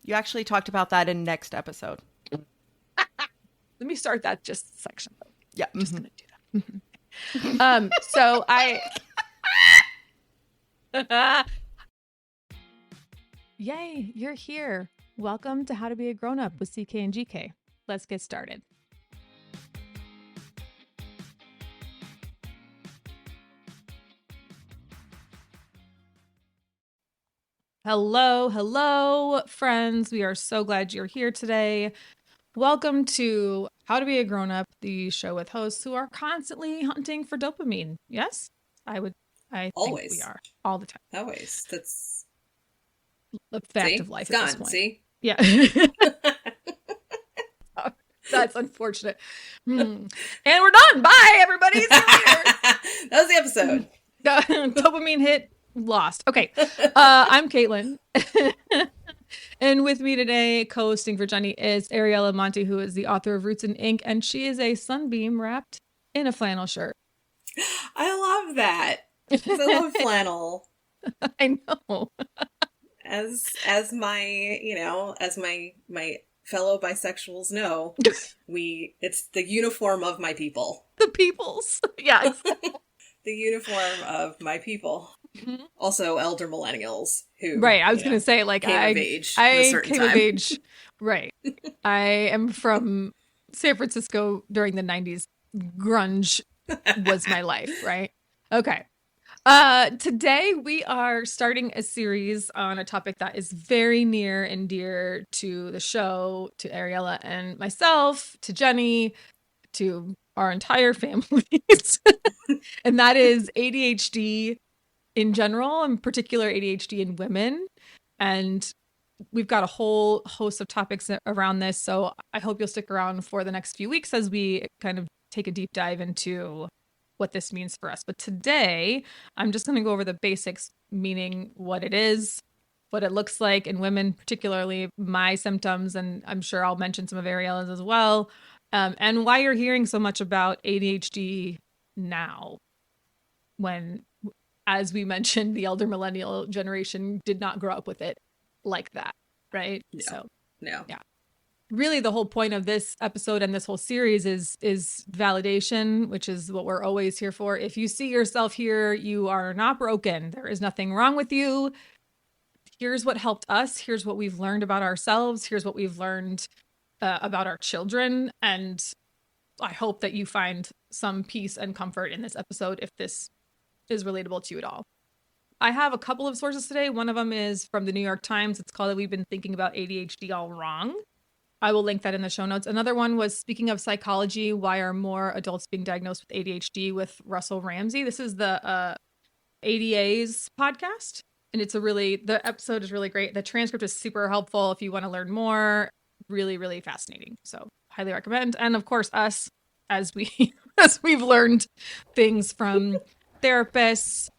You actually talked about that in next episode. Let me start that just section. Yeah. Just gonna do that. So Yay, you're here. Welcome to How to Be a Grown-Up with CK and GK. Let's get started. Hello, friends. We are so glad you're here today. Welcome to How to Be a Grown-Up, the show with hosts who are constantly hunting for dopamine. Yes? I think we are all the time. Always. That's a fact of life it's at this gone. point. See? Yeah. That's unfortunate. And we're done. Bye, everybody. See you later. That was the episode. Dopamine hit. Lost. Okay. I'm Caitlin. And with me today, co-hosting for Jenny, is Ariella Monte, who is the author of Roots in Ink, and she is a sunbeam wrapped in a flannel shirt. I love that. I love flannel. I know. As my fellow bisexuals know, it's the uniform of my people. The peoples. Yeah. The uniform of my people. Mm-hmm. Also elder millennials who I was gonna say, like, came of age of age. Right. I am from San Francisco during the 90s. Grunge was my life, right? Okay. Today we are starting a series on a topic that is very near and dear to the show, to Ariella and myself, to Jenny, to our entire families. And that is ADHD in general, in particular ADHD in women. And we've got a whole host of topics around this. So I hope you'll stick around for the next few weeks as we kind of take a deep dive into what this means for us. But today, I'm just going to go over the basics, meaning what it is, what it looks like in women, particularly my symptoms, and I'm sure I'll mention some of Ariella's as well, and why you're hearing so much about ADHD now, when, as we mentioned, the elder millennial generation did not grow up with it like that, right? No. Yeah. Really, the whole point of this episode and this whole series is validation, which is what we're always here for. If you see yourself here, you are not broken. There is nothing wrong with you. Here's what helped us. Here's what we've learned about ourselves. Here's what we've learned about our children. And I hope that you find some peace and comfort in this episode if this is relatable to you at all. I have a couple of sources today. One of them is from the New York Times. It's called "We've Been Thinking About ADHD All Wrong." I will link that in the show notes. Another one was "Speaking of Psychology, Why Are More Adults Being Diagnosed with ADHD" with Russell Ramsey. This is the ADA's podcast. And the episode is really great. The transcript is super helpful if you want to learn more. Really, really fascinating. So highly recommend. And of course, us, as we've learned things from therapists.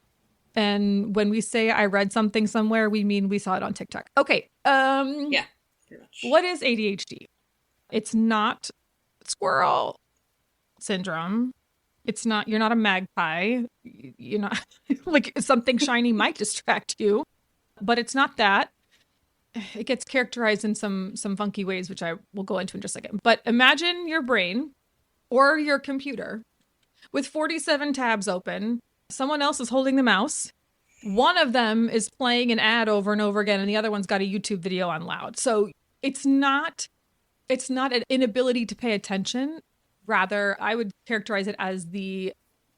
And when we say I read something somewhere, we mean we saw it on TikTok. Okay. Yeah. Pretty much. What is ADHD? It's not squirrel syndrome. You're not a magpie. You're not like something shiny might distract you, but it's not that. It gets characterized in some funky ways, which I will go into in just a second. But imagine your brain or your computer with 47 tabs open. Someone else is holding the mouse. One of them is playing an ad over and over again, and the other one's got a YouTube video on loud. So it's not an inability to pay attention. Rather, I would characterize it as the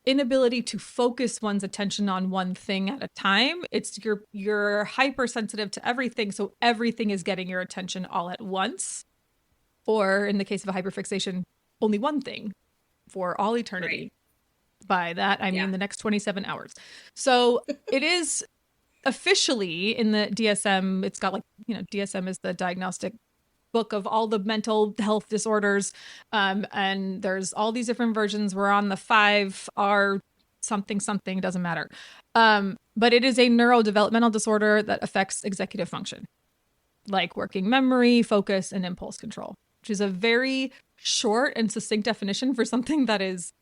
inability to focus one's attention on one thing at a time. It's you're hypersensitive to everything, so everything is getting your attention all at once. Or in the case of a hyperfixation, only one thing for all eternity. Right. By that, I mean the next 27 hours. So it is officially in the DSM. It's got DSM is the diagnostic book of all the mental health disorders. And there's all these different versions. We're on the 5R something, doesn't matter. But it is a neurodevelopmental disorder that affects executive function, like working memory, focus, and impulse control, which is a very short and succinct definition for something that is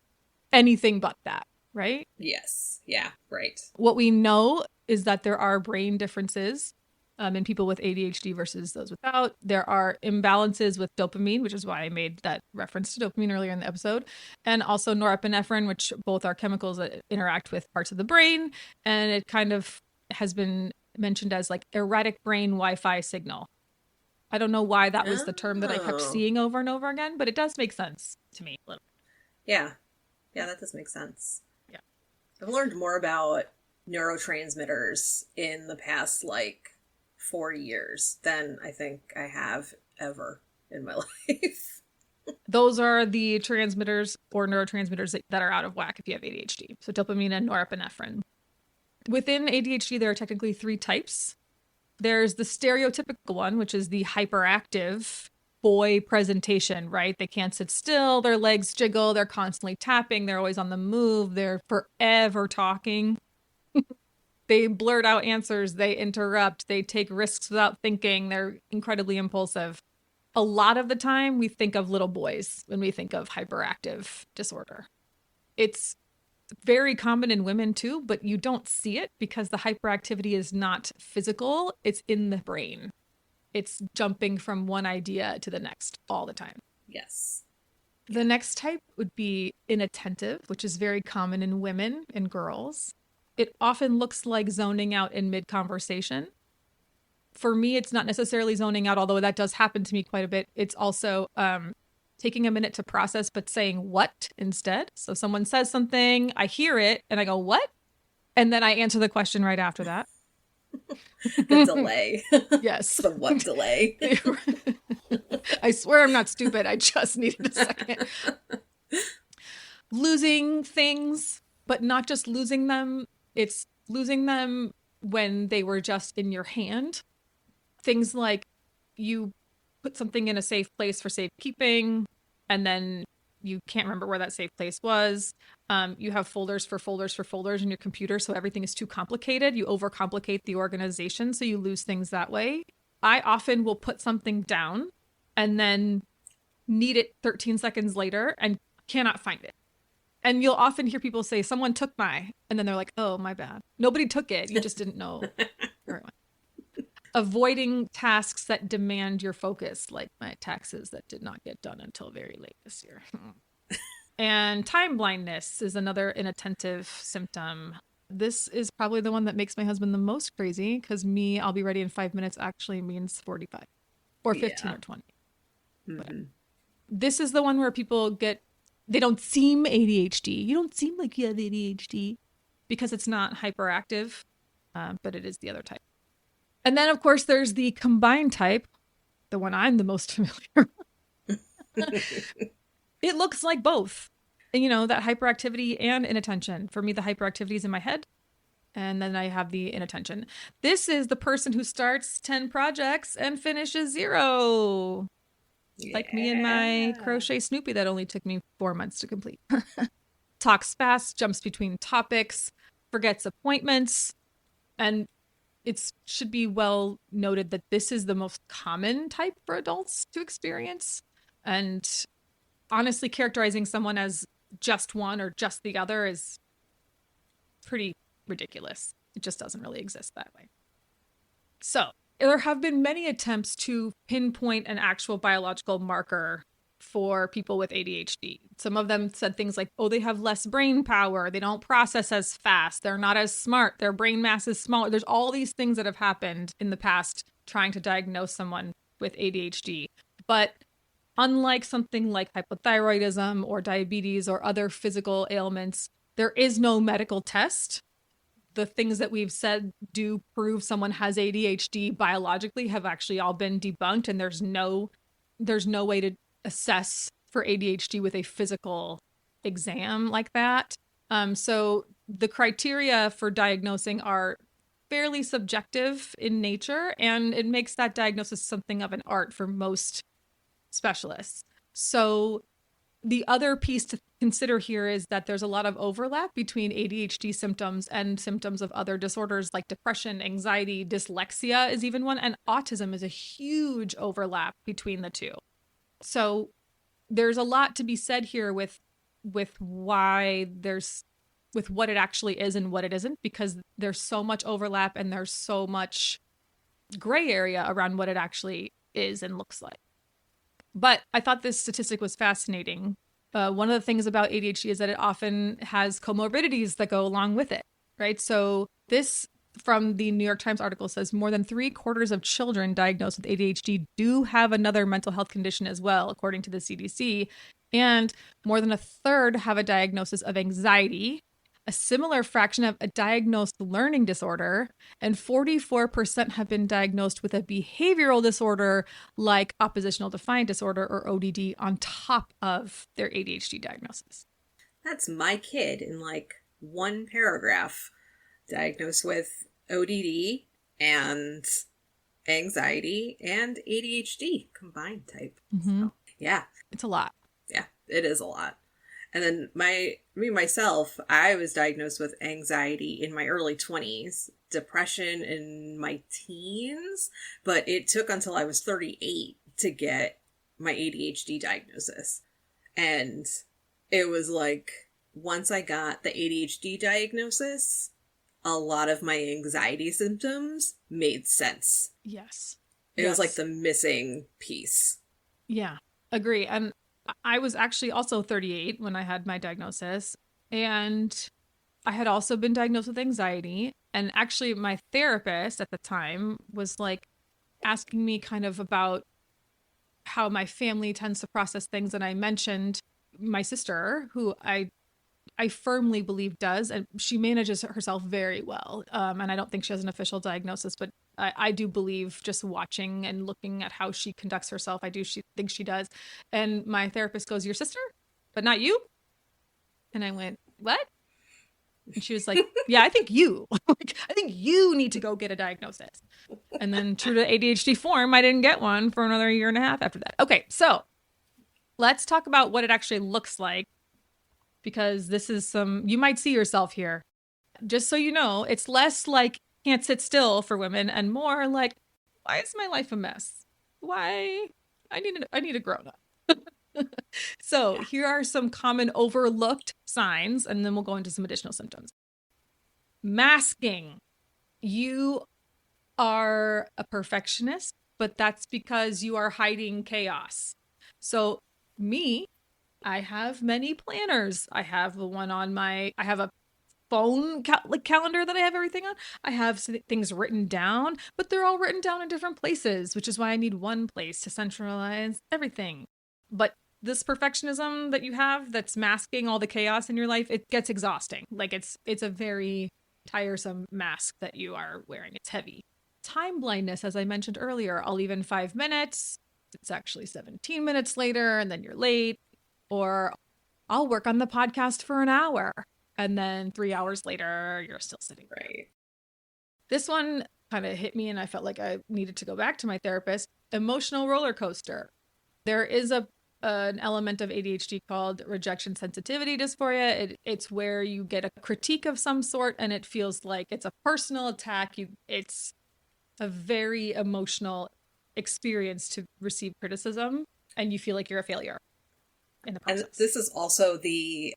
anything but that, right? Yes. Yeah, right. What we know is that there are brain differences in people with ADHD versus those without. There are imbalances with dopamine, which is why I made that reference to dopamine earlier in the episode, and also norepinephrine, which both are chemicals that interact with parts of the brain. And it kind of has been mentioned as like erratic brain Wi-Fi signal. I don't know why that was the term that I kept seeing over and over again, but it does make sense to me. Yeah. Yeah, that does make sense. Yeah. I've learned more about neurotransmitters in the past, 4 years than I think I have ever in my life. Those are the transmitters or neurotransmitters that are out of whack if you have ADHD. So dopamine and norepinephrine. Within ADHD, there are technically 3 types. There's the stereotypical one, which is the hyperactive boy presentation, right? They can't sit still, their legs jiggle, they're constantly tapping, they're always on the move, they're forever talking. They blurt out answers, they interrupt, they take risks without thinking, they're incredibly impulsive. A lot of the time, we think of little boys when we think of hyperactive disorder. It's very common in women too, but you don't see it because the hyperactivity is not physical, it's in the brain. It's jumping from one idea to the next all the time. Yes. The next type would be inattentive, which is very common in women and girls. It often looks like zoning out in mid-conversation. For me, it's not necessarily zoning out, although that does happen to me quite a bit. It's also taking a minute to process, but saying what instead. So someone says something, I hear it, and I go, what? And then I answer the question right after that. The delay. Yes. The what delay? I swear I'm not stupid. I just needed a second. Losing things, but not just losing them. It's losing them when they were just in your hand. Things like you put something in a safe place for safekeeping, and then you can't remember where that safe place was. You have folders for folders for folders in your computer, so everything is too complicated. You overcomplicate the organization, so you lose things that way. I often will put something down and then need it 13 seconds later and cannot find it. And you'll often hear people say, someone took my, and then they're like, oh, my bad. Nobody took it. You just didn't know. Avoiding tasks that demand your focus, like my taxes that did not get done until very late this year. And time blindness is another inattentive symptom. This is probably the one that makes my husband the most crazy, because I'll be ready in 5 minutes actually means 45 or 15 or 20. Mm-hmm. This is the one where people they don't seem ADHD. You don't seem like you have ADHD because it's not hyperactive, but it is the other type. And then, of course, there's the combined type, the one I'm the most familiar with. It looks like both. And, that hyperactivity and inattention. For me, the hyperactivity is in my head, and then I have the inattention. This is the person who starts 10 projects and finishes 0. Yeah. Like me and my crochet Snoopy that only took me 4 months to complete. Talks fast, jumps between topics, forgets appointments, and it should be well noted that this is the most common type for adults to experience. And honestly, characterizing someone as just one or just the other is pretty ridiculous. It just doesn't really exist that way. So there have been many attempts to pinpoint an actual biological marker for people with ADHD. Some of them said things like, oh, they have less brain power. They don't process as fast. They're not as smart. Their brain mass is smaller. There's all these things that have happened in the past trying to diagnose someone with ADHD. But unlike something like hypothyroidism or diabetes or other physical ailments, there is no medical test. The things that we've said do prove someone has ADHD biologically have actually all been debunked, and there's no way to assess for ADHD with a physical exam like that. So the criteria for diagnosing are fairly subjective in nature, and it makes that diagnosis something of an art for most specialists. So the other piece to consider here is that there's a lot of overlap between ADHD symptoms and symptoms of other disorders like depression, anxiety, dyslexia is even one, and autism is a huge overlap between the two. So there's a lot to be said here with what it actually is and what it isn't, because there's so much overlap and there's so much gray area around what it actually is and looks like. But I thought this statistic was fascinating. One of the things about ADHD is that it often has comorbidities that go along with it, right? So this from the New York Times article says more than 3/4 of children diagnosed with ADHD do have another mental health condition as well, according to the CDC. And more than a third have a diagnosis of anxiety. A similar fraction have a diagnosed learning disorder, and 44% have been diagnosed with a behavioral disorder like oppositional defiant disorder or ODD on top of their ADHD diagnosis. That's my kid in like one paragraph, diagnosed with ODD and anxiety and ADHD combined type. Mm-hmm. So, yeah. It's a lot. Yeah, it is a lot. And then myself, I was diagnosed with anxiety in my early 20s, depression in my teens, but it took until I was 38 to get my ADHD diagnosis. And it was like, once I got the ADHD diagnosis, a lot of my anxiety symptoms made sense. Yes. It was like the missing piece. Yeah, agree. And I was actually also 38 when I had my diagnosis, and I had also been diagnosed with anxiety. And actually my therapist at the time was like asking me kind of about how my family tends to process things. And I mentioned my sister, who I firmly believe does, and she manages herself very well. And I don't think she has an official diagnosis, but I do believe, just watching and looking at how she conducts herself, she thinks she does. And my therapist goes, "Your sister, but not you?" And I went, "What?" And she was like, "Yeah, I think you. I think you need to go get a diagnosis." And then, true to ADHD form, I didn't get one for another 1.5 years after that. Okay, so let's talk about what it actually looks like, because this is you might see yourself here. Just so you know, it's less like can't sit still for women and more like, why is my life a mess? Why? I need a grown up. So here are some common overlooked signs, and then we'll go into some additional symptoms. Masking. You are a perfectionist, but that's because you are hiding chaos. So me, I have many planners. I have I have a phone calendar that I have everything on. I have things written down, but they're all written down in different places, which is why I need one place to centralize everything. But this perfectionism that you have that's masking all the chaos in your life, it gets exhausting. Like it's a very tiresome mask that you are wearing. It's heavy. Time blindness, as I mentioned earlier, I'll leave in 5 minutes. It's actually 17 minutes later, and then you're late. Or I'll work on the podcast for an hour, and then 3 hours later, you're still sitting there. Right. This one kind of hit me, and I felt like I needed to go back to my therapist. Emotional roller coaster. There is an element of ADHD called rejection sensitivity dysphoria. It's where you get a critique of some sort, and it feels like it's a personal attack. It's a very emotional experience to receive criticism, and you feel like you're a failure in the process. And this is also the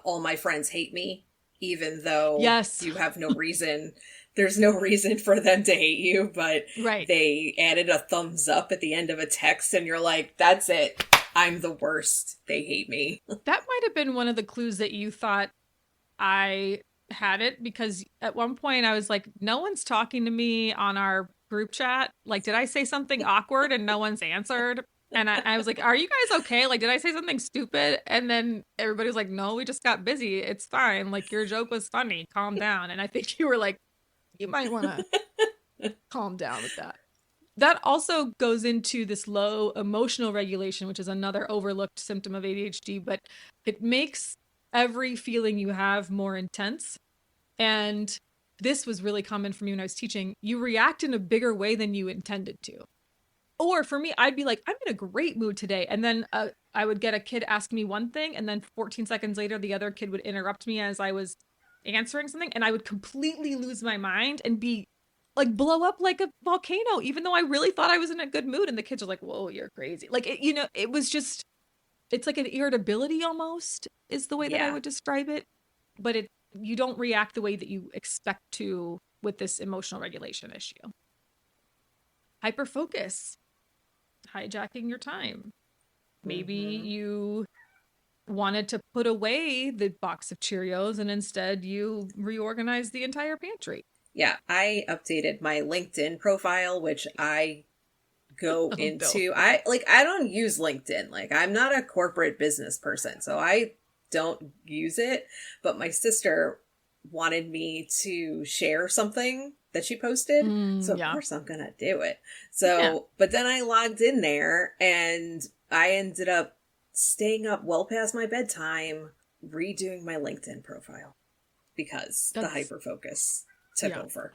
all my friends hate me, even though you have no reason. There's no reason for them to hate you, but they added a thumbs up at the end of a text, and you're like, that's it. I'm the worst. They hate me. That might have been one of the clues that you thought I had it, because at one point I was like, no one's talking to me on our group chat. Like, did I say something awkward and no one's answered? And I was like, are you guys okay? Like, did I say something stupid? And then everybody was like, no, we just got busy. It's fine. Like, your joke was funny. Calm down. And I think you were like, you might want to calm down with that. That also goes into this low emotional regulation, which is another overlooked symptom of ADHD, but it makes every feeling you have more intense. And this was really common for me when I was teaching. You react in a bigger way than you intended to. Or for me, I'd be like, I'm in a great mood today. And then I would get a kid ask me one thing, and then 14 seconds later, the other kid would interrupt me as I was answering something, and I would completely lose my mind and be like, blow up like a volcano, even though I really thought I was in a good mood. And the kids are like, whoa, you're crazy. Like, it was just, it's like an irritability almost is the way that I would describe it. But you don't react the way that you expect to with this emotional regulation issue. hyper focus, hijacking your time. Maybe you wanted to put away the box of Cheerios and instead you reorganized the entire pantry. Yeah, I updated my LinkedIn profile, which I go into. I don't use LinkedIn. Like, I'm not a corporate business person, so I don't use it. But my sister wanted me to share something that she posted, so of course I'm gonna do it. So, but then I logged in there and I ended up staying up well past my bedtime redoing my LinkedIn profile because the hyperfocus took over.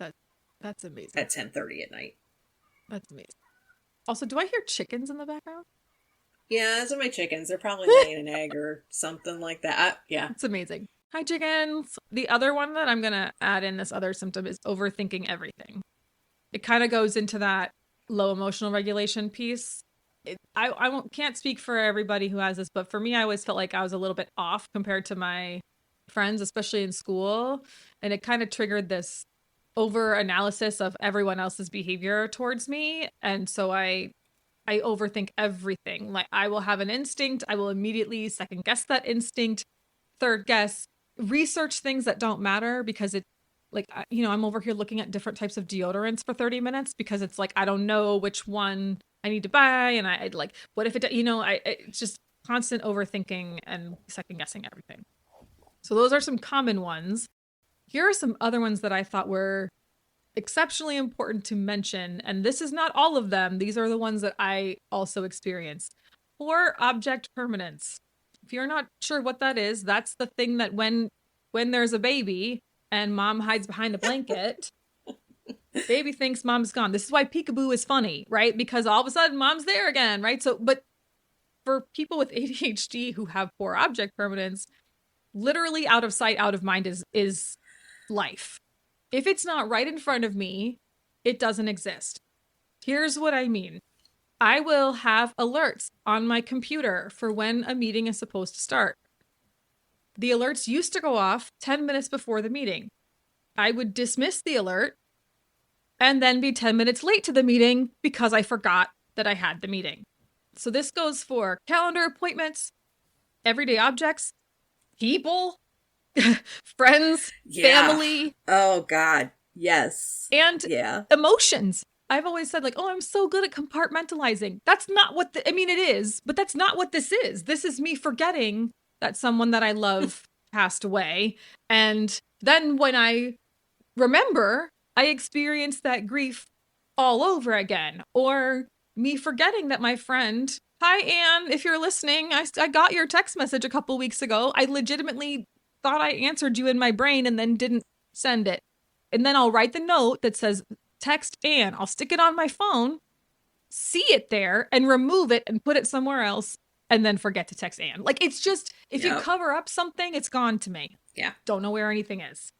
That's amazing. At 10:30 at night. That's amazing. Also, do I hear chickens in the background? Yeah, those are my chickens. They're probably laying an egg or something like that. Yeah. It's amazing. Hi, chickens. The other one that I'm going to add in, this other symptom, is overthinking everything. It kind of goes into that low emotional regulation piece. I can't speak for everybody who has this, but for me, I always felt like I was a little bit off compared to my friends, especially in school. And it kind of triggered this over analysis of everyone else's behavior towards me. And so I overthink everything. Like, I will have an instinct. I will immediately second guess that instinct, third guess, research things that don't matter because it, like, you know, I'm over here looking at different types of deodorants for 30 minutes because it's like, I don't know which one I need to buy. And I'd like, what if it, you know, it's just constant overthinking and second guessing everything. So those are some common ones. Here are some other ones that I thought were exceptionally important to mention. And this is not all of them. These are the ones that I also experienced. Poor object permanence. If you're not sure what that is, that's the thing that when there's a baby and mom hides behind a blanket, baby thinks mom's gone. This is why peekaboo is funny, right? Because all of a sudden mom's there again, right? So, but for people with ADHD who have poor object permanence, literally out of sight, out of mind is life. If it's not right in front of me, it doesn't exist. Here's what I mean. I will have alerts on my computer for when a meeting is supposed to start. The alerts used to go off 10 minutes before the meeting. I would dismiss the alert and then be 10 minutes late to the meeting because I forgot that I had the meeting. So this goes for calendar appointments, everyday objects, people, friends, family. Oh, God. Yes. And emotions. I've always said, like, oh, I'm so good at compartmentalizing. That's not what I mean, it is, but that's not what this is. This is me forgetting that someone that I love passed away. And then when I remember, I experience that grief all over again. Or me forgetting that my friend, hi, Anne, if you're listening, I got your text message a couple weeks ago. I legitimately thought I answered you in my brain and then didn't send it. And then I'll write the note that says, text Anne. I'll stick it on my phone, see it there, and remove it and put it somewhere else, and then forget to text Anne. Like, it's just, if you cover up something, it's gone to me. Yeah. Don't know where anything is.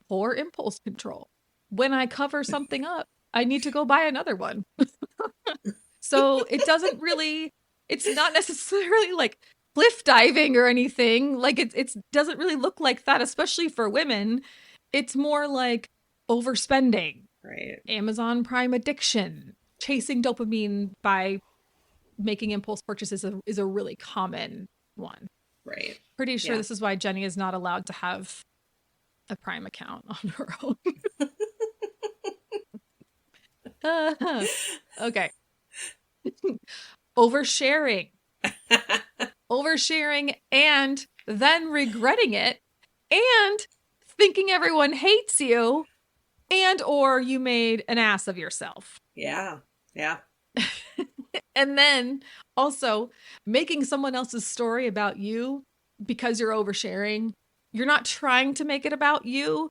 Poor impulse control. When I cover something up, I need to go buy another one. So it doesn't really, it's not necessarily like cliff diving or anything. Like, it doesn't really look like that, especially for women. It's more like overspending. Right. Amazon Prime addiction, chasing dopamine by making impulse purchases is a really common one. Right. Pretty sure this is why Jenny is not allowed to have a Prime account on her own. Okay. Oversharing. Oversharing and then regretting it and thinking everyone hates you. And or you made an ass of yourself. Yeah. Yeah. And then also making someone else's story about you because you're oversharing. You're not trying to make it about you.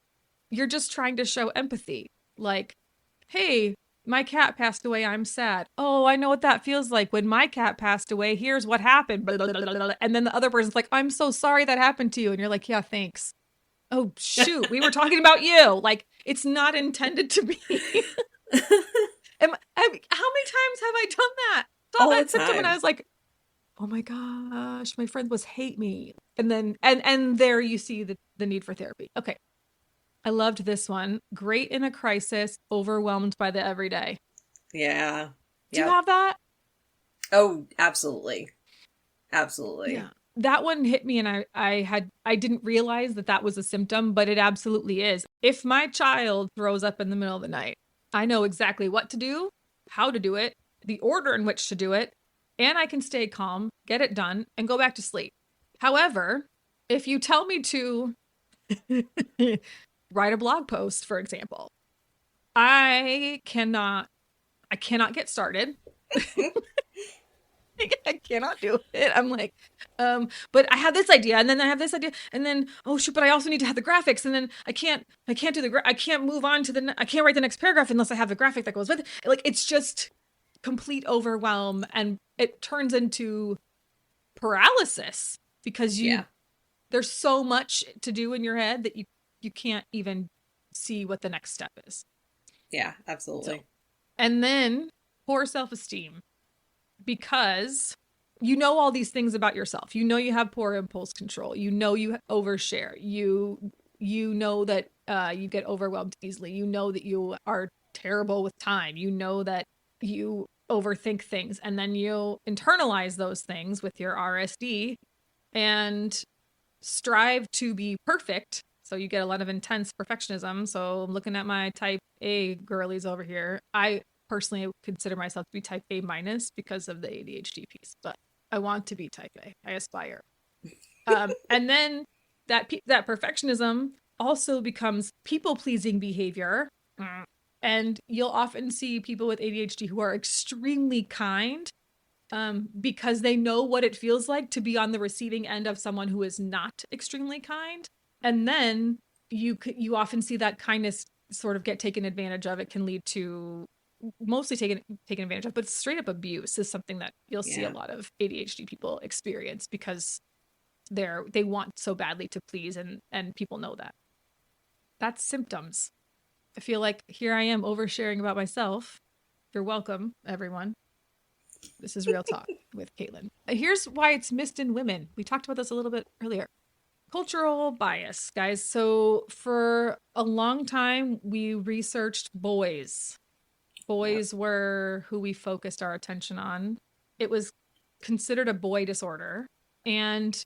You're just trying to show empathy. Like, hey, my cat passed away. I'm sad. Oh, I know what that feels like. When my cat passed away, here's what happened. Blah, blah, blah, blah, blah. And then the other person's like, I'm so sorry that happened to you. And you're like, yeah, thanks. Oh, shoot, we were talking about you. Like, it's not intended to be. How many times have I done that? Saw All that the symptom time. and I was like, oh my gosh, my friend was hate me. And then, and there you see the need for therapy. Okay. I loved this one. Great in a crisis, overwhelmed by the everyday. Yeah. Do you Yep. have that? Oh, absolutely. Absolutely. Yeah. That one hit me, and I didn't realize that that was a symptom, but it absolutely is. If my child throws up in the middle of the night, I know exactly what to do, how to do it, the order in which to do it, and I can stay calm, get it done, and go back to sleep. However, if you tell me to write a blog post, for example, I cannot I cannot get started. I cannot do it. I'm like, but I have this idea, and then I have this idea, and then oh shoot, but I also need to have the graphics, and then I can't do I can't move on to I can't write the next paragraph unless I have the graphic that goes with it. Like it's just complete overwhelm, and it turns into paralysis because Yeah. there's so much to do in your head that you can't even see what the next step is. Yeah, absolutely. So, and then poor self-esteem, because you know all these things about yourself. You know you have poor impulse control. You know you overshare. You know that you get overwhelmed easily. You know that you are terrible with time. You know that you overthink things, and then you internalize those things with your RSD and strive to be perfect. So you get a lot of intense perfectionism. So I'm looking at my type A girlies over here. I personally consider myself to be type A minus because of the ADHD piece, but I want to be type A. I aspire. And then that perfectionism also becomes people pleasing behavior. And you'll often see people with ADHD who are extremely kind because they know what it feels like to be on the receiving end of someone who is not extremely kind. And then you often see that kindness sort of get taken advantage of. It can lead to mostly taken advantage of, but straight up abuse is something that you'll see a lot of ADHD people experience because they want so badly to please, and people know that. That's symptoms. I feel like here I am oversharing about myself. You're welcome, everyone. This is Real Talk with Caitlin. Here's why it's missed in women. We talked about this a little bit earlier. Cultural bias, guys. So for a long time, we researched boys. Boys were who we focused our attention on. It was considered a boy disorder. And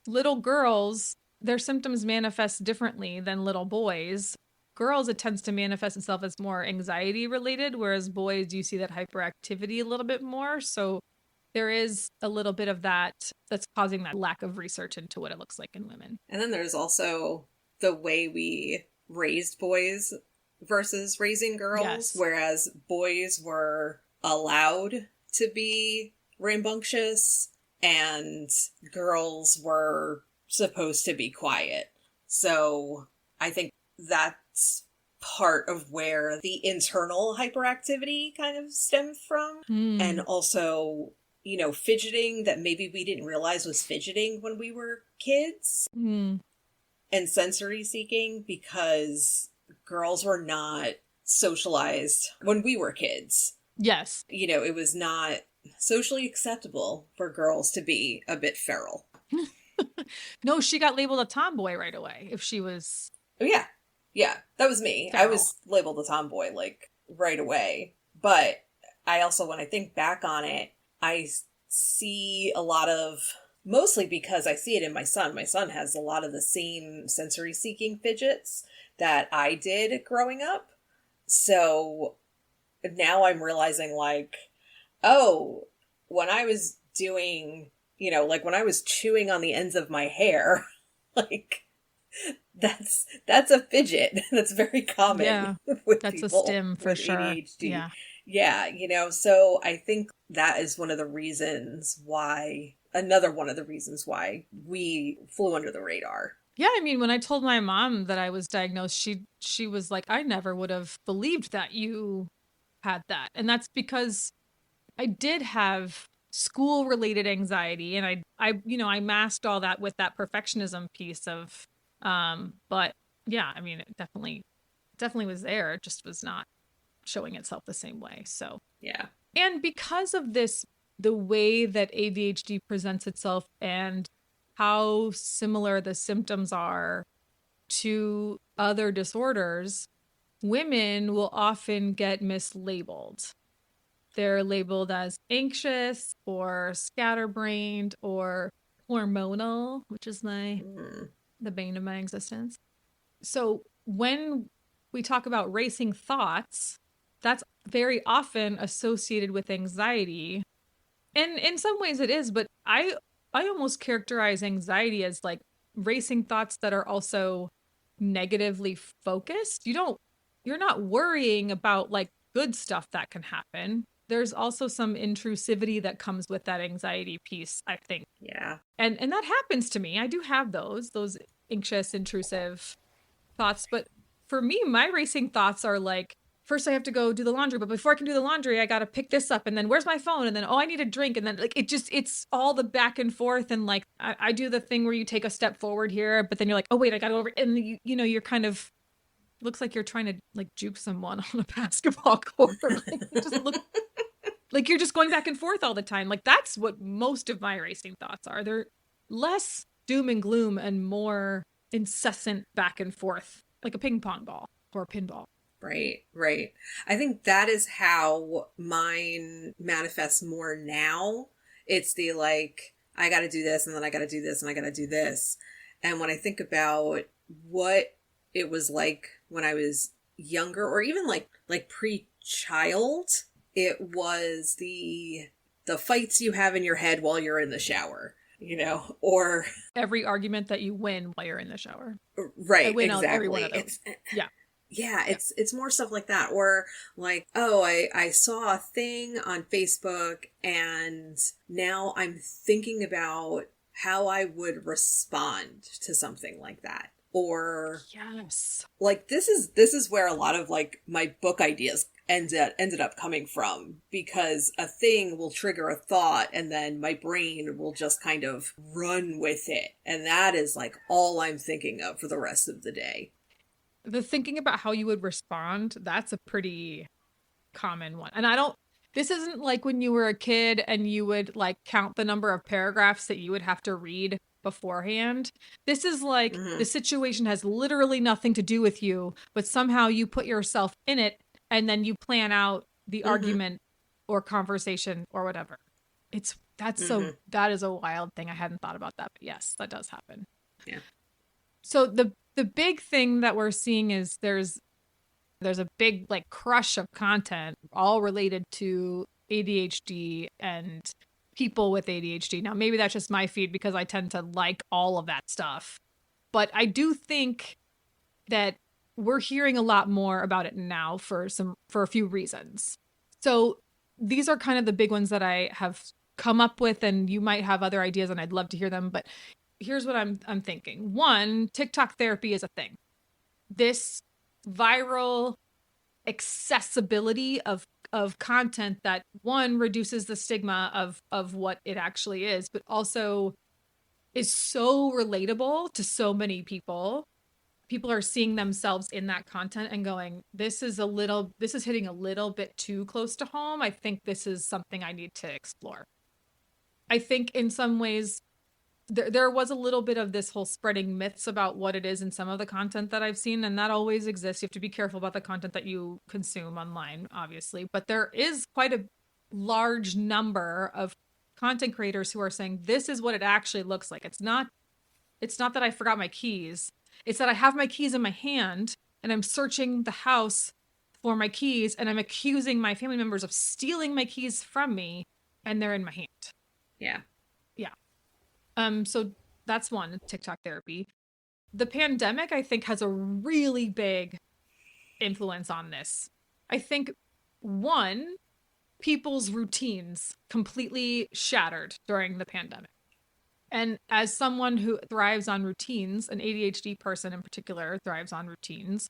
little girls, their symptoms manifest differently than little boys. Girls, it tends to manifest itself as more anxiety related, whereas boys, you see that hyperactivity a little bit more. So there is a little bit of that's causing that lack of research into what it looks like in women. And then there's also the way we raised boys versus raising girls, whereas boys were allowed to be rambunctious and girls were supposed to be quiet. So I think that's part of where the internal hyperactivity kind of stemmed from. And also, fidgeting that maybe we didn't realize was fidgeting when we were kids. And sensory seeking because girls were not socialized when we were kids. Yes. It was not socially acceptable for girls to be a bit feral. No, she got labeled a tomboy right away if she was... Oh, yeah. Yeah, that was me. Feral. I was labeled a tomboy, right away. But I also, when I think back on it, I see a lot of... Mostly because I see it in my son. My son has a lot of the same sensory-seeking fidgets that I did growing up. So now I'm realizing, when I was doing, when I was chewing on the ends of my hair, that's a fidget. That's very common. Yeah, with that's people a stim for sure. ADHD. Yeah, so I think that is another one of the reasons why we flew under the radar. Yeah, I mean, when I told my mom that I was diagnosed, she was like, I never would have believed that you had that. And that's because I did have school-related anxiety, and I masked all that with that perfectionism piece of but yeah, I mean, it definitely was there. It just was not showing itself the same way. So, yeah. And because of this, the way that ADHD presents itself and how similar the symptoms are to other disorders, women will often get mislabeled. they're labeled as anxious or scatterbrained or hormonal, which is the bane of my existence. So when we talk about racing thoughts, that's very often associated with anxiety. And in some ways it is, but I almost characterize anxiety as like racing thoughts that are also negatively focused. You're not worrying about like good stuff that can happen. There's also some intrusivity that comes with that anxiety piece, I think. Yeah. And that happens to me. I do have those anxious, intrusive thoughts, but for me, my racing thoughts are like, first I have to go do the laundry, but before I can do the laundry, I got to pick this up, and then where's my phone, and then oh, I need a drink, and then like it's all the back and forth, and like I do the thing where you take a step forward here, but then you're like, oh wait, I got to go over, and you know, you're kind of looks like you're trying to like juke someone on a basketball court. Like, just look like you're just going back and forth all the time. Like that's what most of my racing thoughts are. They're less doom and gloom and more incessant back and forth, like a ping pong ball or a pinball. Right, right. I think that is how mine manifests more now. It's the like, I got to do this, and then I got to do this, and I got to do this. And when I think about what it was like when I was younger, or even like pre-child, it was the fights you have in your head while you're in the shower, you know, or every argument that you win while you're in the shower. Right, I win exactly. every one of those. Yeah. Yeah, it's more stuff like that. Or like, oh, I saw a thing on Facebook and now I'm thinking about how I would respond to something like that. Or yes, like this is where a lot of like my book ideas ended up coming from, because a thing will trigger a thought and then my brain will just kind of run with it, and that is like all I'm thinking of for the rest of the day. The thinking about how you would respond, that's a pretty common one. And this isn't like when you were a kid and you would like count the number of paragraphs that you would have to read beforehand. This is like the situation has literally nothing to do with you, but somehow you put yourself in it and then you plan out the argument or conversation or whatever. That is a wild thing. I hadn't thought about that, but yes, that does happen. Yeah. So the big thing that we're seeing is there's a big like crush of content all related to ADHD and people with ADHD. Now, maybe that's just my feed because I tend to like all of that stuff. But I do think that we're hearing a lot more about it now for a few reasons. So these are kind of the big ones that I have come up with, and you might have other ideas and I'd love to hear them. But here's what I'm thinking. One, TikTok therapy is a thing. This viral accessibility of content that one reduces the stigma of what it actually is, but also is so relatable to so many people. People are seeing themselves in that content and going, this is hitting a little bit too close to home. I think this is something I need to explore. I think in some ways there was a little bit of this whole spreading myths about what it is in some of the content that I've seen, and that always exists. You have to be careful about the content that you consume online, obviously, but there is quite a large number of content creators who are saying this is what it actually looks like. It's not that I forgot my keys. It's that I have my keys in my hand and I'm searching the house for my keys and I'm accusing my family members of stealing my keys from me, and they're in my hand. Yeah. So that's one, TikTok therapy. The pandemic, I think, has a really big influence on this. I think, one, people's routines completely shattered during the pandemic. And as someone who thrives on routines, an ADHD person in particular thrives on routines,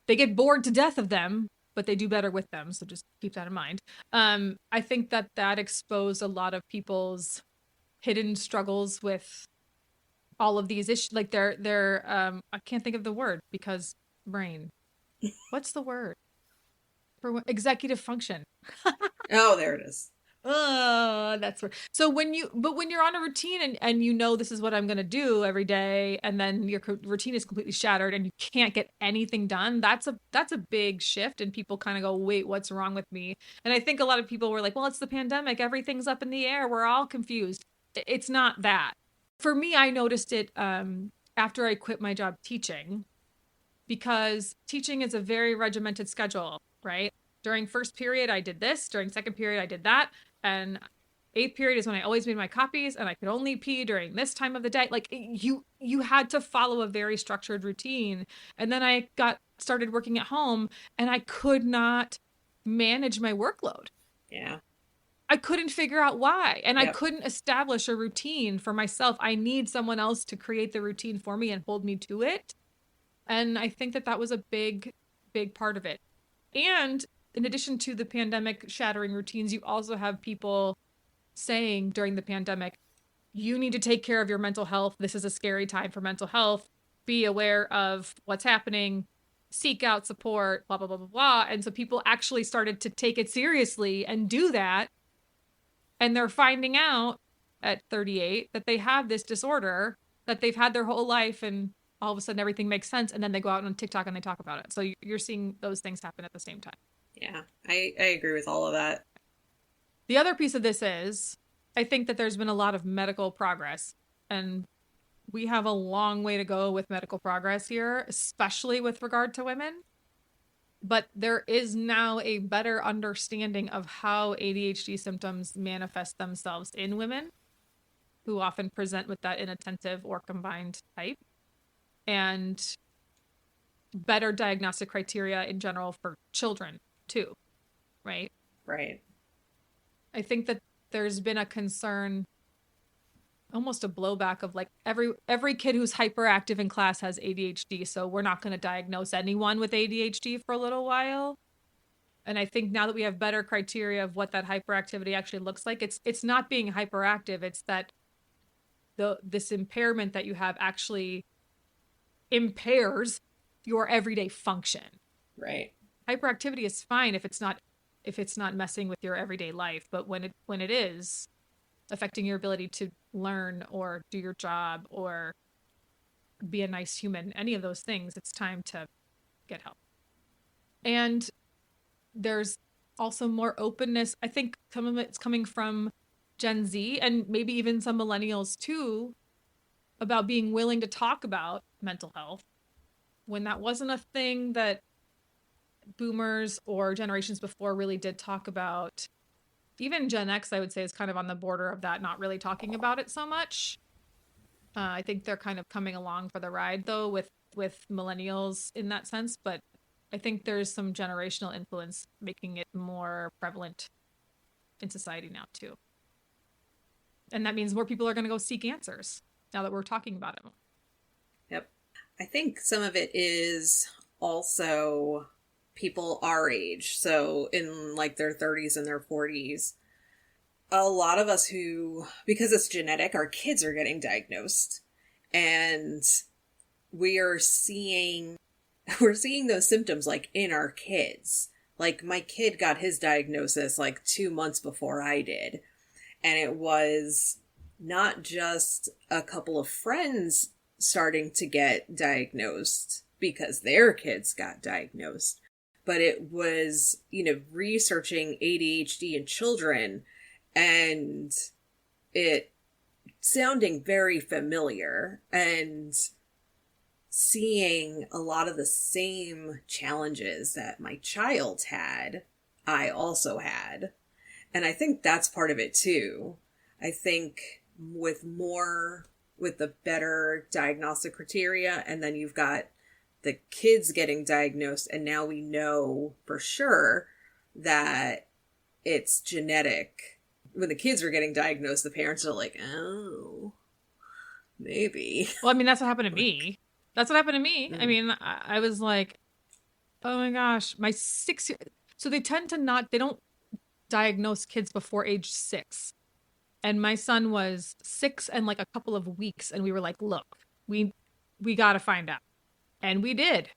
they get bored to death of them, but they do better with them. So just keep that in mind. I think that exposed a lot of people's hidden struggles with all of these issues. Like they're I can't think of the word because brain. What's the word for executive function? Oh, there it is. That's where. So when you're on a routine and you know this is what I'm going to do every day, and then your routine is completely shattered and you can't get anything done, that's a big shift, and people kind of go, wait, what's wrong with me? And I think a lot of people were like, well, it's the pandemic, everything's up in the air, we're all confused. It's not that. For me, I noticed it after I quit my job teaching, because teaching is a very regimented schedule, right? During first period, I did this. During second period, I did that. And eighth period is when I always made my copies, and I could only pee during this time of the day. Like you had to follow a very structured routine. And then I started working at home, and I could not manage my workload. Yeah. I couldn't figure out why. And I Yep. couldn't establish a routine for myself. I need someone else to create the routine for me and hold me to it. And I think that was a big, big part of it. And in addition to the pandemic shattering routines, you also have people saying during the pandemic, you need to take care of your mental health. This is a scary time for mental health. Be aware of what's happening. Seek out support, blah, blah, blah, blah, blah. And so people actually started to take it seriously and do that. And they're finding out at 38 that they have this disorder that they've had their whole life, and all of a sudden everything makes sense, and then they go out on TikTok and they talk about it. So you're seeing those things happen at the same time. Yeah, I agree with all of that. The other piece of this is, I think that there's been a lot of medical progress, and we have a long way to go with medical progress here, especially with regard to women. But there is now a better understanding of how ADHD symptoms manifest themselves in women, who often present with that inattentive or combined type, and better diagnostic criteria in general for children too, right? Right. I think that there's been a concern, almost a blowback of like every kid who's hyperactive in class has ADHD, so we're not going to diagnose anyone with ADHD for a little while. And I think now that we have better criteria of what that hyperactivity actually looks like, it's not being hyperactive, it's that this impairment that you have actually impairs your everyday function. Right. Hyperactivity is fine if it's not messing with your everyday life, but when it is affecting your ability to learn or do your job or be a nice human, any of those things, it's time to get help. And there's also more openness. I think some of it's coming from Gen Z and maybe even some millennials too, about being willing to talk about mental health when that wasn't a thing that boomers or generations before really did talk about. Even Gen X, I would say, is kind of on the border of that, not really talking about it so much. I think they're kind of coming along for the ride, though, with millennials in that sense. But I think there's some generational influence making it more prevalent in society now, too. And that means more people are going to go seek answers now that we're talking about it. Yep. I think some of it is also people our age, so in like their 30s and their 40s. A lot of us who, because it's genetic, our kids are getting diagnosed, and we're seeing those symptoms like in our kids. Like my kid got his diagnosis like 2 months before I did, and it was not just a couple of friends starting to get diagnosed because their kids got diagnosed, but it was, researching ADHD in children and it sounding very familiar and seeing a lot of the same challenges that my child had, I also had. And I think that's part of it too. I think with the better diagnostic criteria, and then you've got the kids getting diagnosed, and now we know for sure that it's genetic. When the kids were getting diagnosed, the parents are like, oh, maybe. Well, I mean, that's what happened to me. I mean, I was like, oh my gosh, my 6 year. So they don't diagnose kids before age 6. And my son was 6 and like a couple of weeks. And we were like, look, we got to find out. And we did.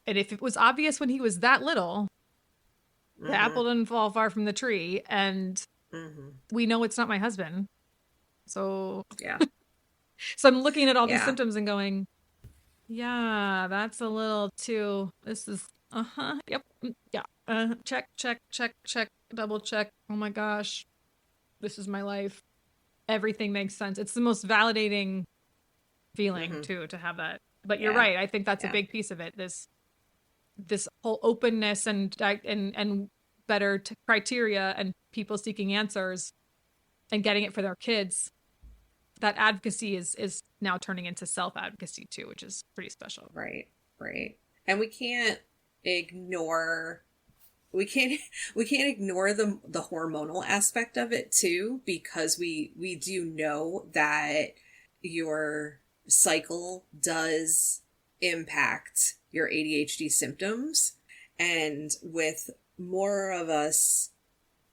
And if it was obvious when he was that little, the apple didn't fall far from the tree. And Mm-hmm. We know it's not my husband. So, Yeah. so I'm looking at all these Yeah. symptoms and going, yeah, that's a little too, this is, yep, yeah, check, check, check, check, double check. Oh my gosh, this is my life. Everything makes sense. It's the most validating feeling Mm-hmm. too, to have that. But you're Yeah. right. I think that's a Yeah. big piece of it. This whole openness and better criteria and people seeking answers and getting it for their kids. That advocacy is now turning into self-advocacy too, which is pretty special. Right. Right. And ignore we can't we can't ignore the hormonal aspect of it too, because we do know that your cycle does impact your ADHD symptoms, and with more of us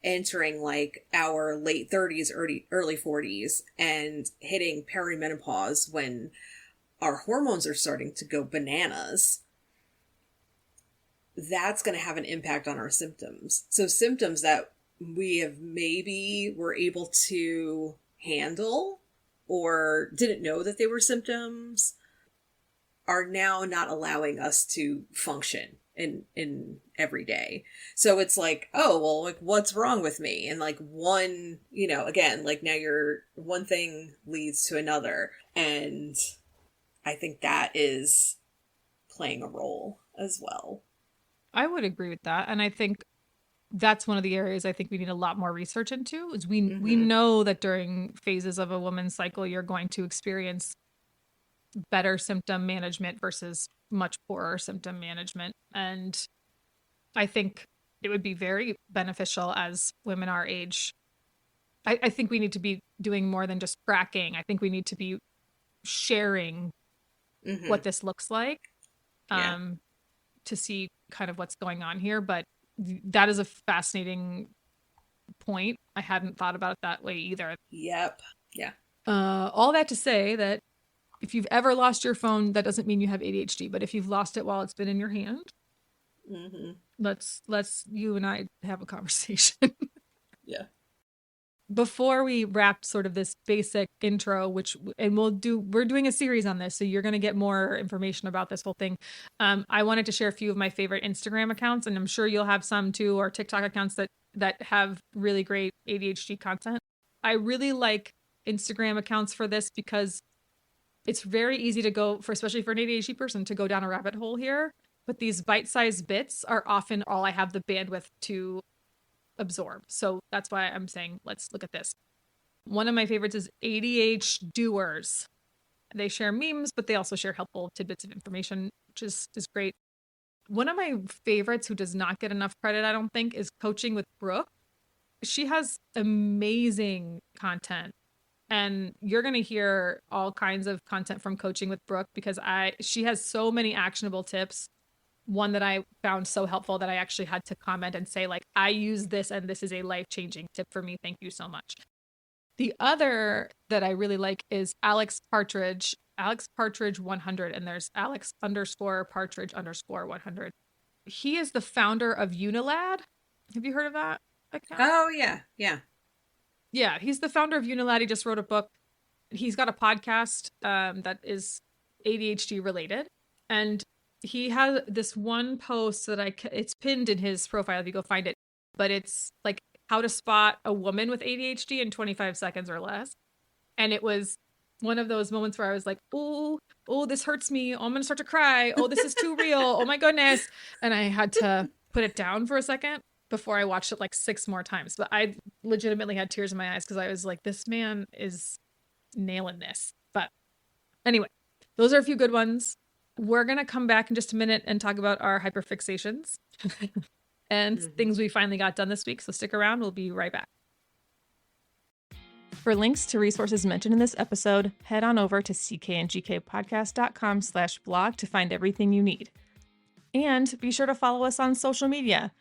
entering like our late 30s, early 40s and hitting perimenopause when our hormones are starting to go bananas, that's going to have an impact on our symptoms. So symptoms that we have maybe were able to handle or didn't know that they were symptoms are now not allowing us to function in every day. So it's like, oh, well, like, what's wrong with me? And like one, again, like now you're one thing leads to another. And I think that is playing a role as well. I would agree with that. And I think that's one of the areas I think we need a lot more research into is we know that during phases of a woman's cycle, you're going to experience better symptom management versus much poorer symptom management. And I think it would be very beneficial as women our age. I think we need to be doing more than just tracking. I think we need to be sharing what this looks like to see kind of what's going on here. But that is a fascinating point. I hadn't thought about it that way either. Yep. Yeah. All that to say that if you've ever lost your phone, that doesn't mean you have ADHD. But if you've lost it while it's been in your hand, let's you and I have a conversation. Yeah. Before we wrap sort of this basic intro, we're doing a series on this, so you're going to get more information about this whole thing. I wanted to share a few of my favorite Instagram accounts, and I'm sure you'll have some too, or TikTok accounts that have really great ADHD content. I really like Instagram accounts for this because it's very easy to go for, especially for an ADHD person, to go down a rabbit hole here. But these bite-sized bits are often all I have the bandwidth to absorb. So that's why I'm saying, let's look at this. One of my favorites is ADHD doers. They share memes, but they also share helpful tidbits of information, which is great. One of my favorites who does not get enough credit, I don't think, is Coaching with Brooke. She has amazing content. And you're going to hear all kinds of content from Coaching with Brooke because she has so many actionable tips. One that I found so helpful that I actually had to comment and say, like, I use this and this is a life-changing tip for me. Thank you so much. The other that I really like is Alex Partridge 100, and there's Alex_Partridge_100. He is the founder of Unilad. Have you heard of that account? Oh, yeah. Yeah. Yeah, he's the founder of Unilad. He just wrote a book. He's got a podcast that is ADHD related. And he has this one post that it's pinned in his profile if you go find it. But it's like how to spot a woman with ADHD in 25 seconds or less. And it was one of those moments where I was like, oh, this hurts me. Oh, I'm going to start to cry. Oh, this is too real. Oh, my goodness. And I had to put it down for a second before I watched it like 6 more times. But I legitimately had tears in my eyes because I was like, this man is nailing this. But anyway, those are a few good ones. We're going to come back in just a minute and talk about our hyperfixations and things we finally got done this week. So stick around. We'll be right back. For links to resources mentioned in this episode, head on over to ckandgkpodcast.com/blog to find everything you need. And be sure to follow us on social media.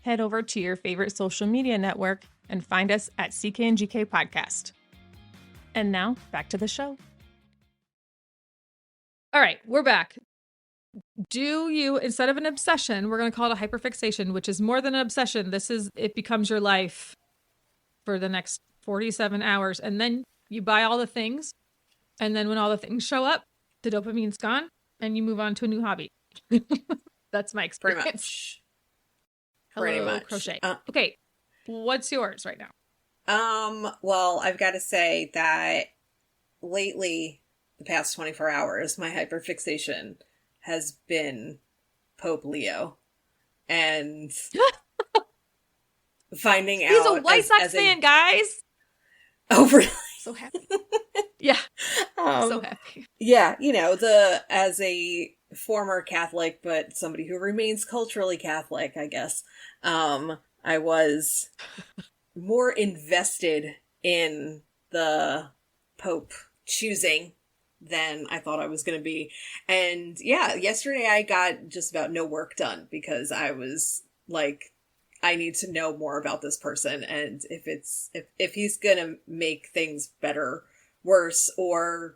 Head over to your favorite social media network and find us at CKNGK Podcast. And now, back to the show. All right, we're back. Instead of an obsession, we're going to call it a hyperfixation, which is more than an obsession. It becomes your life for the next 47 hours. And then you buy all the things. And then when all the things show up, the dopamine's gone and you move on to a new hobby. That's my experience. Pretty much. Hello, Pretty much. crochet. Okay. What's yours right now? Well, I've got to say that lately, the past 24 hours, my hyperfixation has been Pope Leo. And finding out... He's a White Sox fan, guys! Oh, really? So happy. Yeah. So happy. Yeah, as a former Catholic, but somebody who remains culturally Catholic, I guess, I was more invested in the Pope choosing than I thought I was going to be. And yeah, yesterday I got just about no work done because I was like, I need to know more about this person. And if he's going to make things better, worse, or,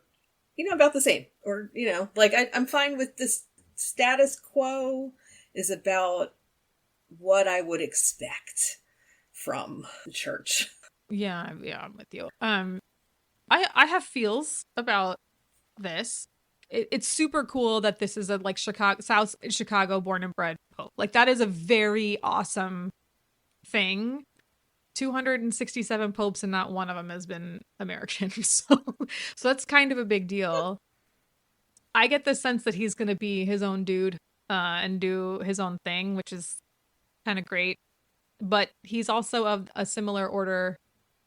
about the same, or, I'm fine with this status quo is about what I would expect from the church. Yeah, I'm with you. I have feels about this. It's super cool that this is a South Chicago born and bred Pope. Like, that is a very awesome thing. 267 popes and not one of them has been American. So that's kind of a big deal. I get the sense that he's going to be his own dude and do his own thing, which is kind of great. But he's also of a similar order.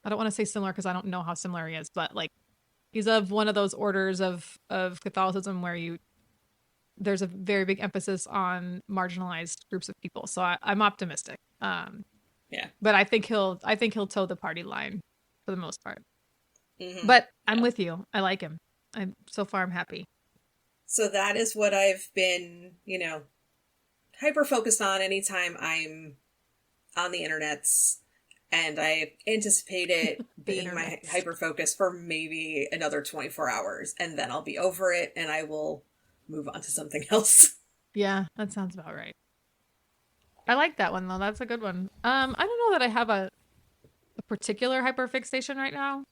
I don't want to say similar because I don't know how similar he is, but like, he's of one of those orders of Catholicism where there's a very big emphasis on marginalized groups of people. So I'm optimistic. Yeah. But I think he'll toe the party line for the most part. Mm-hmm. But I'm with you. I like him. So far I'm happy. So that is what I've been, hyper focused on anytime I'm on the internets. And I anticipate it being my hyper focus for maybe another 24 hours. And then I'll be over it and I will move on to something else. Yeah, that sounds about right. I like that one, though. That's a good one. I don't know that I have a particular hyperfixation right now.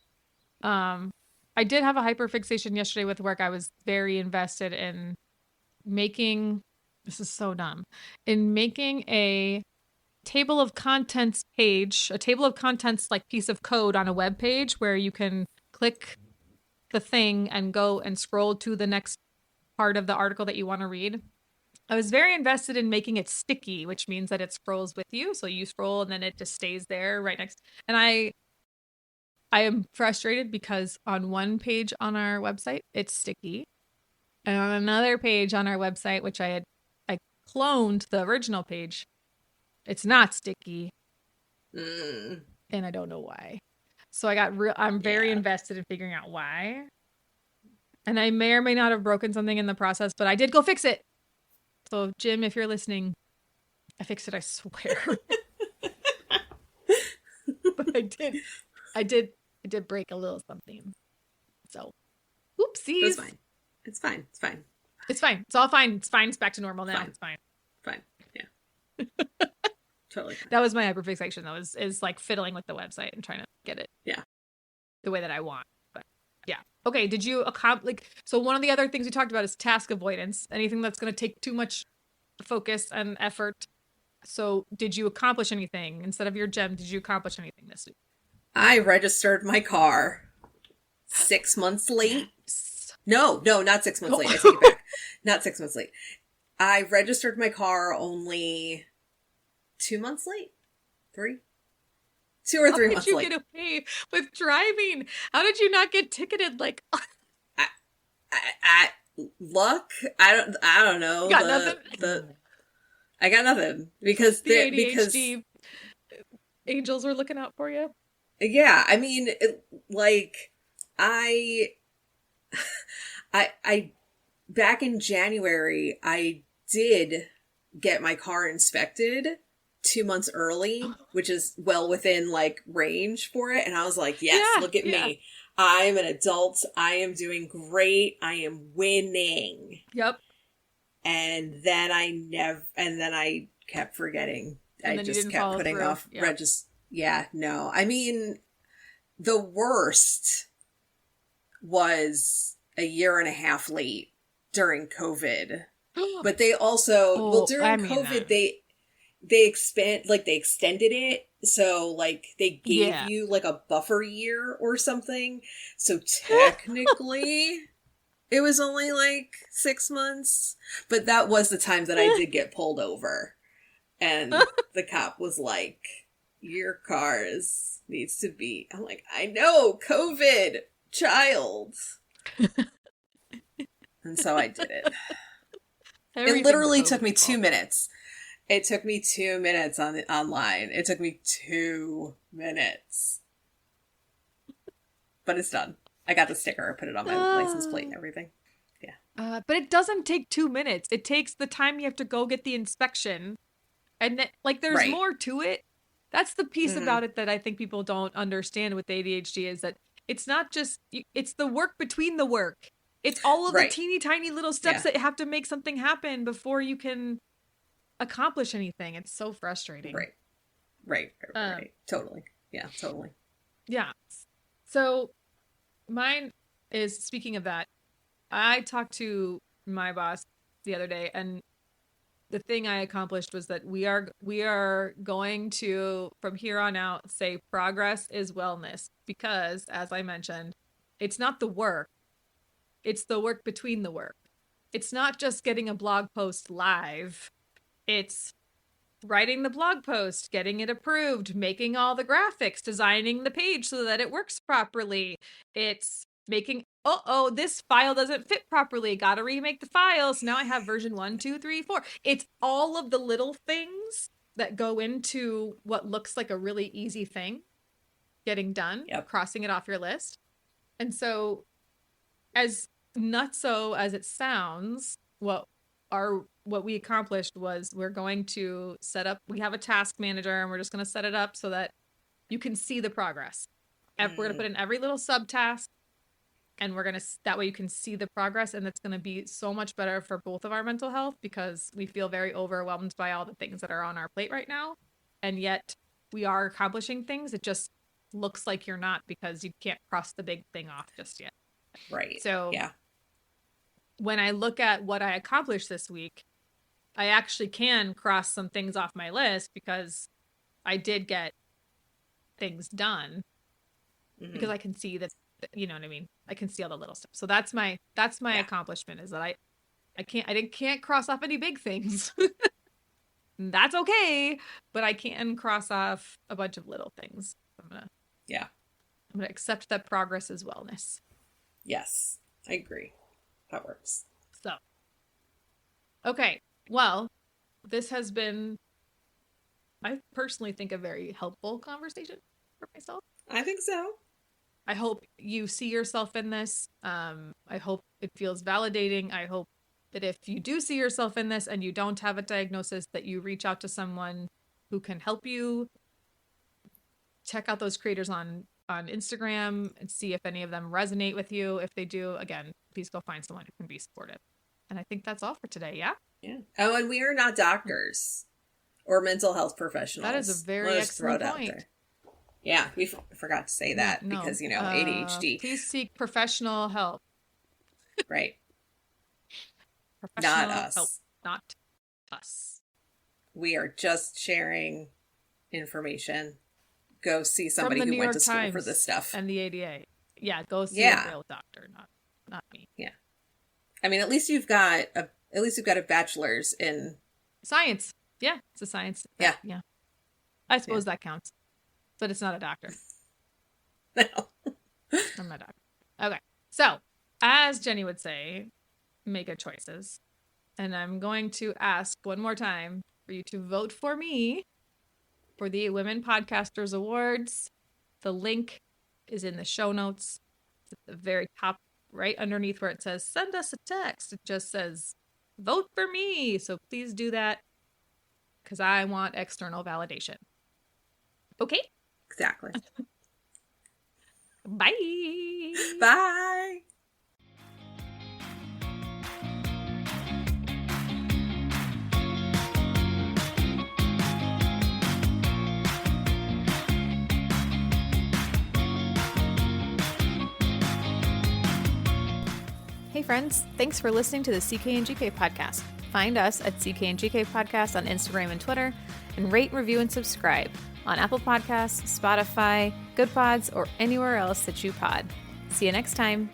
I did have a hyperfixation yesterday with work. I was very invested in making, this is so dumb, in making a table of contents page, a table of contents like piece of code on a web page where you can click the thing and go and scroll to the next part of the article that you want to read. I was very invested in making it sticky, which means that it scrolls with you. So you scroll and then it just stays there right next. And I am frustrated because on one page on our website, it's sticky. And on another page on our website, which I cloned the original page, it's not sticky. And I don't know why. So I'm very invested in figuring out why. And I may or may not have broken something in the process, but I did go fix it. So Jim, if you're listening, I fixed it, I swear. But I did break a little something. So, oopsies. It's fine. It's fine. It's fine. It's fine. It's all fine. It's fine. It's back to normal now. Fine. It's fine. Fine. Yeah. Totally fine. That was my hyperfixation, though, is like fiddling with the website and trying to get it the way that I want. But yeah. Okay, did you accomplish, so one of the other things we talked about is task avoidance, anything that's going to take too much focus and effort. So did you accomplish anything? Instead of your gem, did you accomplish anything this week? I registered my car 6 months late. No, not 6 months late. I take it back. Not 6 months late. I registered my car only 2 months late? 3? 2 or 3 months late. How did you get away with driving? How did you not get ticketed? Like, I luck. I don't know. Got nothing. I got nothing because the ADHD angels were looking out for you. Yeah, I mean, I back in January, I did get my car inspected 2 months early, which is well within range for it. And I was like, yes, look at me. I'm an adult. I am doing great. I am winning. Yep. And then I kept forgetting. I just kept putting off Yeah, no. I mean, the worst was a year and a half late during COVID. But they also, during COVID, they extended it. So, like, they gave you, like, a buffer year or something. So, technically, it was only, like, 6 months. But that was the time that I did get pulled over. And the cop was like, your car needs to be... I'm like, I know, COVID, child. And so I did it. It literally took me 2 minutes. It took me 2 minutes online. It took me 2 minutes. But it's done. I got the sticker. I put it on my license plate and everything. Yeah. But it doesn't take 2 minutes. It takes the time you have to go get the inspection. And then, like, there's more to it. That's the piece about it that I think people don't understand with ADHD is that it's not just, it's the work between the work. It's all of the teeny tiny little steps that have to make something happen before you can accomplish anything. It's so frustrating. Right. Totally. Yeah, totally. Yeah. So mine is, speaking of that, I talked to my boss the other day, and the thing I accomplished was that we are going to, from here on out, say progress is wellness, because, as I mentioned, it's not the work. It's the work between the work. It's not just getting a blog post live. It's writing the blog post, getting it approved, making all the graphics, designing the page so that it works properly. It's making, this file doesn't fit properly. Got to remake the files. Now I have version 1, 2, 3, 4. It's all of the little things that go into what looks like a really easy thing getting done, crossing it off your list. And so, as nutso as it sounds, what we accomplished was we're going to set up, we have a task manager, and we're just going to set it up so that you can see the progress. We're going to put in every little subtask, and we're going to, that way you can see the progress, and it's going to be so much better for both of our mental health, because we feel very overwhelmed by all the things that are on our plate right now. And yet we are accomplishing things. It just looks like you're not, because you can't cross the big thing off just yet. Right. So when I look at what I accomplished this week, I actually can cross some things off my list, because I did get things done, because I can see that, you know what I mean? I can see all the little stuff. So that's my accomplishment, is that I can't cross off any big things. That's okay, but I can cross off a bunch of little things. I'm gonna accept that progress is wellness. Yes, I agree. That works. So, okay. Well, this has been, I personally think, a very helpful conversation for myself. I think so. I hope you see yourself in this. I hope it feels validating. I hope that if you do see yourself in this and you don't have a diagnosis, that you reach out to someone who can help you. Check out those creators on Instagram and see if any of them resonate with you. If they do, again, please go find someone who can be supportive. And I think that's all for today. Yeah. Oh, and we are not doctors or mental health professionals. That is a very excellent point. Yeah, we forgot to say that because, ADHD. Please seek professional help. Right. Professional not us. Help, not us. We are just sharing information. Go see somebody who went to school for this stuff. And the ADA. Yeah, go see a real doctor, not me. Yeah. I mean, at least you've got a bachelor's in science. Yeah, it's a science. Yeah. Yeah. I suppose that counts. But it's not a doctor. No. I'm not a doctor. Okay. So, as Jenny would say, make good choices. And I'm going to ask one more time for you to vote for me for the Women Podcasters Awards. The link is in the show notes. It's at the very top, right underneath where it says, send us a text. It just says, vote for me. So please do that, because I want external validation. Okay? Exactly. Bye. Bye. Hey friends, thanks for listening to the CK and GK podcast. Find us at CK and GK podcast on Instagram and Twitter, and rate, review, and subscribe on Apple Podcasts, Spotify, Good Pods, or anywhere else that you pod. See you next time.